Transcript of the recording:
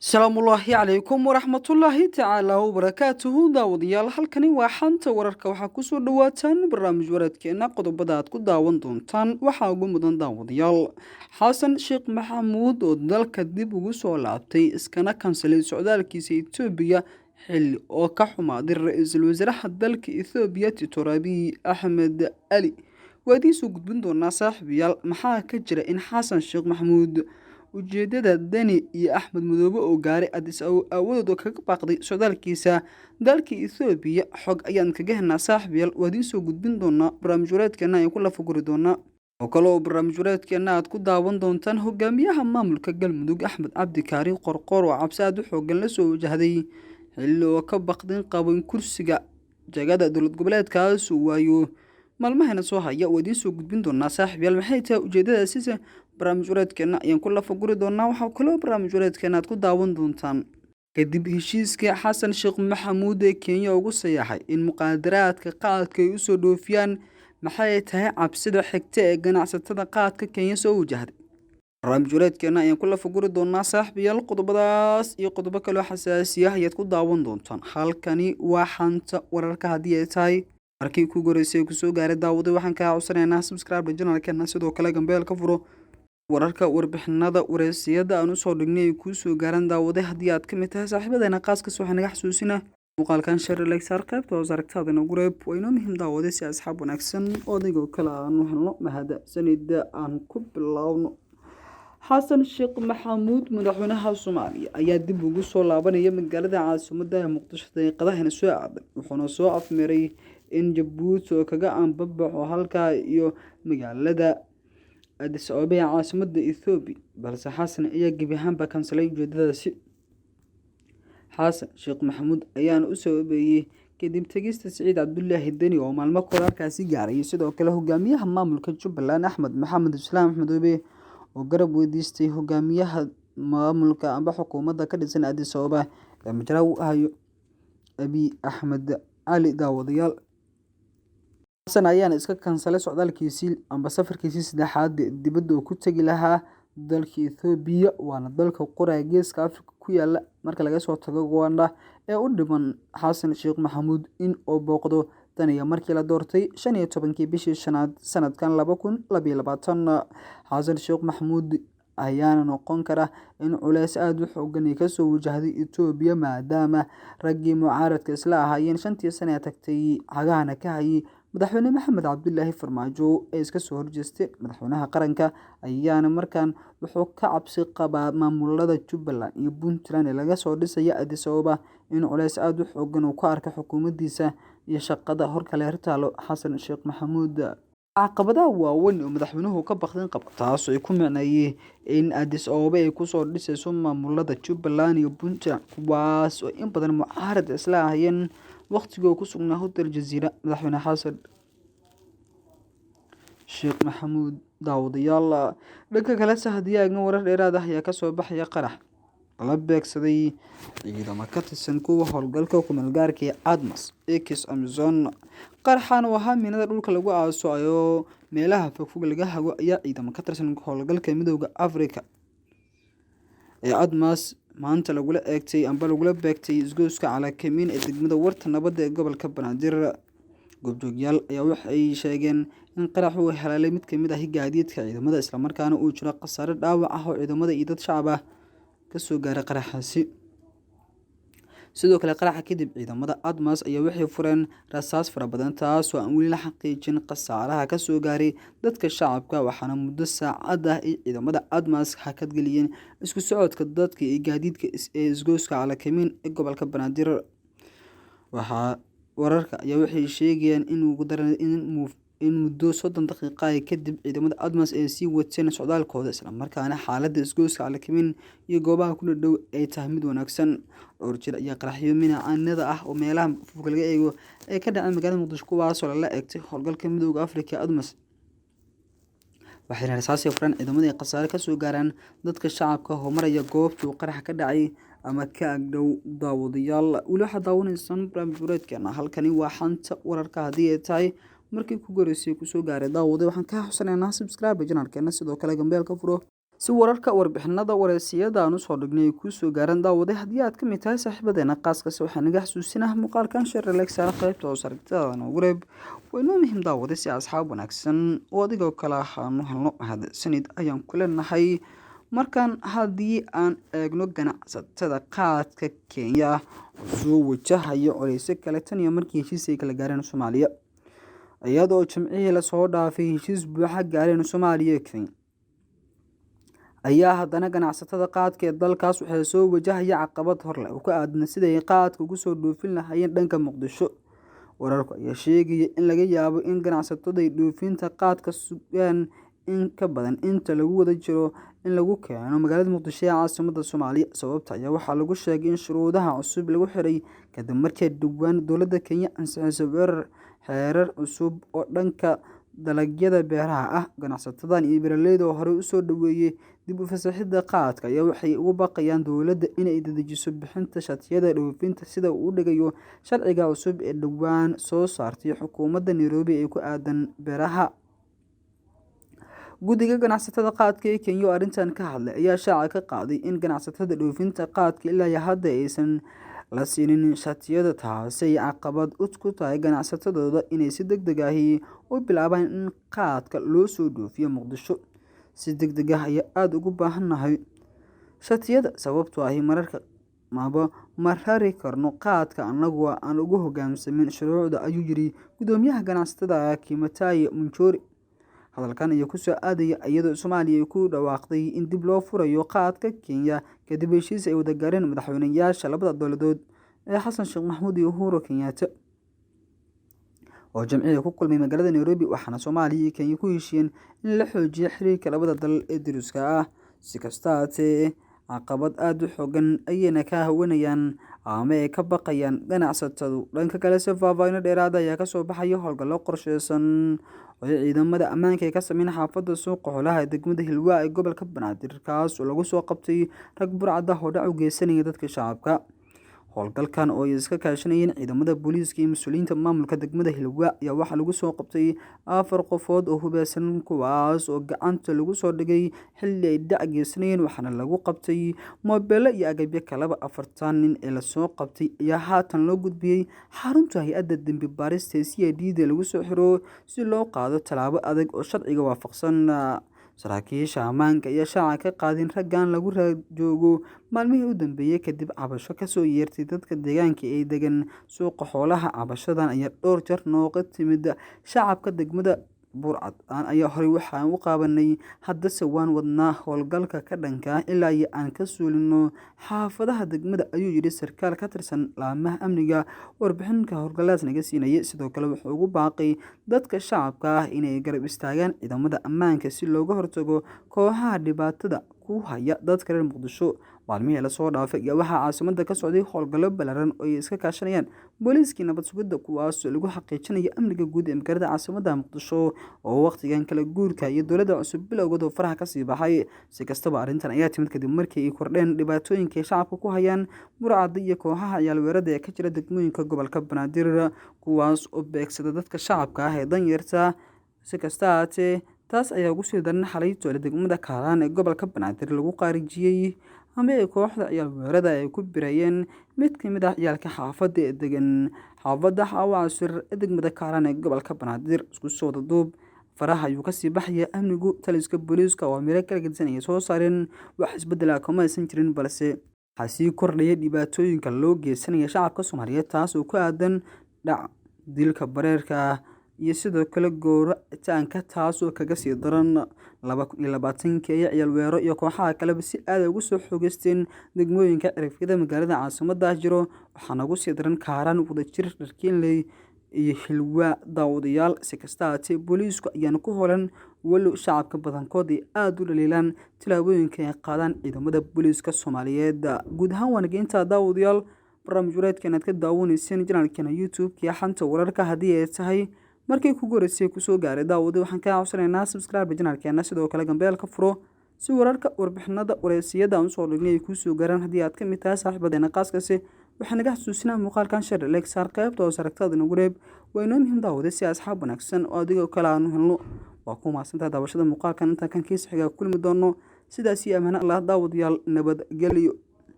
asalaamu ullaahi calaykum waraxmatullaahi tacaala wabarakaatuhu daawadayaal halkani waa xanta wararka waxaa kusoo dhawaataan barnaamij wareedkeena qodobada aad ku daawan doontaan waxaa ugu mudan daawadayaal xasan sheekh maxamuud oo dalka dib ugu soo laabtay iskana kansalay socdaalkiisa etoobiya xilli oo ka xumaaday ra-iisul wasaaraha dalka ethoobiya doctor abiy axmed cali waadiisoo gudbin doonaa saaxiibayaal maxaa ka jira in xasan sheekh maxamuud ujeedada deni iyo axmed madoobe oo gaaray adis awadood oo kaga baaqday socdaalkiisa dalka ethoobiya xog ayaan kaga helnaa saaxiibayaal waadiisoo gudbin doonaa barnaamij wareedkeena ayaan ku lafaguri doonaa oo kale oo barnaamij wareedkeena aad ku daawan doontaan hogaamiyaha maamulka galmudug axmed cabdi kaari qorqoor oo cabsi aad u xoogan lasoo wajahday xilli oo ka baqdin qabo in kursiga jagada dowlad goboleedkaas uu waayo maalmahana soo haya waadiisoo gudbin doonaa saaxiibayaal maxay tahay ujeedadaasiise barnaamij wareedkeena ayaan ku lafaguri doonaa waxaa kaloo barnaamij wareedkeena aad ku daawan doontaan kadib heshiiskii xasan sheekh maxamuud ee kenya ugu sayaxay in muqaadaraadka qaadka ay usoo dhoofiyaan maxay tahay cabsida xigta ee ganacsatada qaadka kenya soo wajahday barnaamij wareedkeena ayaan ku lafaguri doonaa saaxiibayaal qodobadaas iyo qodobo kaloo xasaasiya ayaad ku daawan doontaan halkani waa xanta wararka haddii ay tahay markii ku goreysay kusoo gaaray daawaday waxaan kaa codsanaynaa subscribe janalkeena sidoo kale gambeel ka furo wararka warbixinada wareysiyada aan usoo dhignay ay kuu soo gaaran daawaday haddii aad ka mid tahay saaxiibadeena qaaskas waxaa naga xasuusina muuqaalkan sharelexar qaybta hoos aragtaadana gureeb waa inoo muhiim daawaday si asxaab wanaagsan odaygoo kale aanu helno mahadsanida aan ku bilaawno xasan sheekh maxamuud madaxweynaha soomaaliya ayaa dib ugu soo laabanaya magaalada caasimadda ee muqdisho daqiiqadahana soo aaday wuxuuna soo afmeeray in jabuuti oo kaga aanbabaxo halkaa iyo magaalada adis ababa ee caasimadda ethoobiya balse xasan ayaa gebi ahaanba kansalay ujeedadaasi xasan sheekh maxamuud ayaana u sababeeyey kadib tegista siciid cabdulaahi deni oo maalmo kor halkaasi gaarayay sidoo kale hogaamiyaha maamulka jubbaland axmed maxamed islaam madoobe oo garab weydiistay hogaamiyaha maamulka amba xukuumadda ka dhisan adis ababa ee majra u ahayo abiy axmed cali daawadayaal xasan ayaana iska kansalay socdaalkiisii amba safarkiisii saddexaad dibadda uu ku tegi lahaa dalka ethoobiya waana dalka qoraa geeska afrika ku yaala marka laga soo tago uganda ee u dhiman xasan sheekh maxamuud in uu booqdo tan iyo markii la doortay 15 bishii shanaad sanadkan 2022 xasan sheekh maxamuud ayaana noqon kara in culays aada u xoogan ay kasoo wajahday etoobiya maadaama raggii mucaaradka isla ahaayeen 5 sano ee tagtay cagahana ka hayay madaxweyne maxamed cabdulaahi farmaajo ee iska soo horjeestay madaxweynaha qaranka ayaana markaan wuxuu ka cabsi qabaa maamulada jubbaland iyo puntland ee laga soo dhisaya adis ababa in culays aada u xoogan uu ka arka xukuumaddiisa iyo shaqada horkale hirtaalo xasan sheekh maxamuud caqabadaha waaweyn oo madaxweynuhu ka baqdin qabo taasoo ay ku micneeyeen in adis ababa ay kusoo dhisayso maamulada jubbaland iyo puntland kuwaas oo in badan mucaarad isla ahayeen waqtigoo ku sugnaa hotel jaziira madaxweyne xasan sheekh maxamuud daawadayaal dhanka kale sahadiyaagna warar dheeraad ah ayaa kasoo baxaya qarax la beegsaday ciidamo ka tirsan kuwa howlgalka kumeelgaarka ee admas ekis amazon qaraxan oo ahaa miinada dhulka lagu aaso ayoo meelaha fogfog laga hago ayaa ciidamo ka tirsan howlgalka midooda afrika ee admas maanta lagula eegtay amba lagula beegtay isgoyska calakamiin ee degmada warta nabadda ee gobolka banaadir goobjoogyaal ayaa waxay sheegeen in qarax uu helaalay mid kamid ah gaadiidka ciidamada islamarkaana uu jiro khasaare dhaawac ah oo ciidamada iyo dad shacab ah kasoo gaaray qaraxaasi sidoo kale qaraxa kadib ciidamada admas ayaa waxay fureen rasaas fara badan taasoo aan weli la xaqiijin khasaaraha kasoo gaaray dadka shacabka waxaana muddo saacad ah ay ciidamada admas hakadgeliyeen isku socodka dadka iyo gaadiidka ee isgoyska calakamiin ee gobolka banaadir waxaa wararka ayaa waxay sheegayaan in ugu daran in muddo 30 daqiiqo ay kadib ciidamada admas ay sii wateen socdaalkooda islamarkaana xaaladda isgoyska calakamiin iyo goobaha ku dhow ay tahay mid wanaagsan dhowr jir ayaa qaraxyo minacaanada ah oo meelaha fog laga eego ay ka dhaceen magaalada muqdisho kuwaasoo lala eegtay howlgalka midooda afrika admas waxayna rasaasi furaan ciidamada ay khasaare kasoo gaaraan dadka shacabka oo maraya goobta uu qarax ka dhacay ama ka agdhow daawadayaal weli waxaad daawanaysaan barnaamij wareedkeena halkani waa xanta wararka haddii ay tahay markii ku goreysay kusoo gaaray daawaday waxaan kaa xusanaynaa subscribe janalkeena sidoo kale gambeelka furo si wararka warbixinada wareysiyada aan usoo dhignay ay kusoo gaaran daawaday haddii aad ka mid tahay saaxiibadeena qaaskasi waxaa naga xasuusinaha muuqaalkan sharaleeg saara qaybta oo saragtidaadan ugu reeb waa inoo muhiim daawaday si asxaab wanaagsan oo adigoo kale ahaanu helno mahadsanid ayaan ku leenahay markan haddii aan eegno ganacsatada qaadka Kenya oo soo wajahayo culeyso kale tan iyo markii heshiis ay kala gaareen Soomaaliya iyadoo jimcihii la soo dhaafay heshiis buuxa gaareen Soomaaliya iyo Kenya ayaa haddana ganacsatada qaadka ee dalkaas waxay soo wajahaya caqabad hor leh oo ku aadan siday qaadka ugu soo dhoofin lahaayeen dhanka Muqdisho wararku ayaa sheegaya in laga yaabo in ganacsatada ay dhoofinta qaadka sugaan in ka badan inta lagu wada jiro in lagu keeno magaalada Muqdisho ee caasimadda Soomaaliya sababta ayaa waxaa lagu sheegay in shuruudaha cusub lagu xiray kadib markii dhawaan dowladda Kenya ansixisay xeerar cusub oo dhanka dalagyada beeraha ah ganacsatadan iyo beeraleyda oo hore u soo dhaweeyay dib u fasaxidda qaadka ayaa waxay ugu baaqayaan dowladda inay dedejiso bixinta shatiyada dhoofinta sida uu dhigayo sharciga cusub ee dhawaan soo saartay xukuumadda Nairobi ee ku aadan beeraha guddiga ganacsatada qaadka ee Kenya oo arrintan ka hadlay ayaa shaaca ka qaaday in ganacsatada dhoofinta qaadka ilaa hadda aysan la siinin shatiyada taasay caqabad ku tahay ganacsatadooda inay si degdeg ah u bilaabaan in qaadka loo soo dhoofiyo Muqdisho si degdeg ah ayaa aad ugu baahanahay shatiyada sababtoo ah mararka ma rari karno qaadka anagu aan ugu hoggaansamin shuruucda ayuu yiri gudoomiyaha ganacsatada Kimatai Munchori hadalkan ayaa ku soo aadaya iyadoo Soomaaliya ku dhawaaqday in dib loo furayo qaadka Kenya kadib heshiis ay wada gaareen madaxweynayaasha labada dowladood ee Xasan Sheekh Maxamuud iyo Uhuru Kenyatta oo jimcihii ku kulmay magaalada Nairobi waxaana Soomaaliya iyo Kenya ku heshiiyeen in la xoojiyo xiriirka labada dal ee deriska ah si kasta haatee caqabad aad u xooggan ayayna ka haweenayaan ama ay ka baqayaan ganacsatadu dhanka kale si faahfaahin dheeraad ah ayaa ka soo baxaya howlgallo qorsheysan oo ciidamada ammaanka ay ka sameeyeen xaafadda suuqa xoolaha ee degmada Hilwaa ee gobolka Banaadir kaas oo lagu soo qabtay rag burcad ah oo dhac u geysanaya dadka shacabka howlgalkan oo ay iska kaashanayeen ciidamada booliiska iyo mas'uuliyiinta maamulka degmada Hilwaa ayaa waxaa lagu soo qabtay 4 qofood oo hubeysan kuwaas oo gacanta lagu soo dhigay xilli ay dhac geysanayeen waxaana lagu qabtay moobeelo iyo agabyo kaleba 40 nin ee la soo qabtay ayaa haatan loo gudbiyay xarunta hay'adda dambi baarista CID lagu soo xiro si loo qaado talaabo adag oo sharciga waafaqsan saraakiisha ammaanka ayaa shaaca ka qaadin raggan lagu joogo maalmihii u dambeeyay kadib cabasho ka soo yeertay dadka deegaanka ee degan suuqa xoolaha cabashadan ayaa dhowr jeer nooga timid shacabka degmada burcad ayaa horey waxaan u qaabanay haddase waan wadnaa howlgalka ka dhanka ilaa iyo aan ka suulino xaafadaha degmada ayuu yidhi sarkaal ka tirsan laamaha amniga warbixinka howlgalladaas naga siinayay sidoo kale wuxuu ugu baaqay dadka shacabka ah inay garab istaagaan ciidamada ammaanka si looga hortago kooxaha dhibaatada ku haya dadka reer Muqdisho maalmihii la soo dhaafay iyo waxaa caasimadda ka socday howlgallo ballaaran oo ay iska kaashanayaan booliiskii nabad sugidda kuwaas oo lagu xaqiijinayo amniga guud ee magaalada caasimadda Muqdisho oo waqtigan kala guurka iyo dowladda cusub bilowgooda faraha ka sii baxay si kastaba arrintan ayaa timid kadib markii ay kordheen dhibaatooyinka ay shacabka ku hayaan burcadda iyo kooxaha ciyaalweerada ee ka jira degmooyinka gobolka Banaadir kuwaas oo beegsada dadka shacabka ah ee danyarta si kasta haatee taas ayaa ugu sii daran xalay toole degmada Kaaraan ee gobolka Banaadir lagu qaarijiyay ama ay kooxda ciyaalweerada ay ku birayeen mid ka mid ah ciyaalka xaafadda ee degan xaafadda Xawaasir ee degmada Kaaraan ee gobolka Banaadir isku soo duub faraha ayuu ka sii baxaya amnigu taliska booliiska oo meel kala gedisan ay soo saareen wax isbedel ah kuma aysan jirin balse waxaa sii kordhaya dhibaatooyinka loo geysanaya shacabka Soomaaliyeed taas oo ku aadan dhac dilka bareerka iyo sidoo kale gooritaanka taasoo kaga sii daran 2020 ayaa ciyaalweero iyo kooxaha kaleba si aad ugu soo xoogeysteen degmooyinka cirifyada magaalada caasimadda jiro waxaana ugu sii daran Kaaraan wadajir Dharkiinley iyo Hilwaa daawadayaal si kasta haatee booliisku ayaan ku holan walow shacabka badankood ay aad u dhaliilaan tilaabooyinka ay qaadaan ciidamada booliiska Soomaaliyeed guud ahaan waanageynta daawadayaal barnaamij wareedkan aad ka daawaneyseen janaalkeena YouTube-ka xanta wararka haddii ay tahay markay kugu horeysay ku soo gaaray daawada waxaan ka codsanaynaa subscribe janaalkeena sidoo kale gambeelka furo si wararka warbixinada wareysiyada aan soo dhignay ay ku soo gaaraan haddii aad ka mid tahay saaxiibadeena qaaskasi waxaan naga xasuusinaa muuqaalkan share like saar qaybta oo saragtada nagu reeb waa inoo muhiim daawada si asxaab wanaagsan oo adigoo kale aanu helno waa ku mahadsantahay daawashada muuqaalkan intaan kan kiisa xiga kulmi doono sidaas iyo ammaan allah daawadayaal nabadgelyo.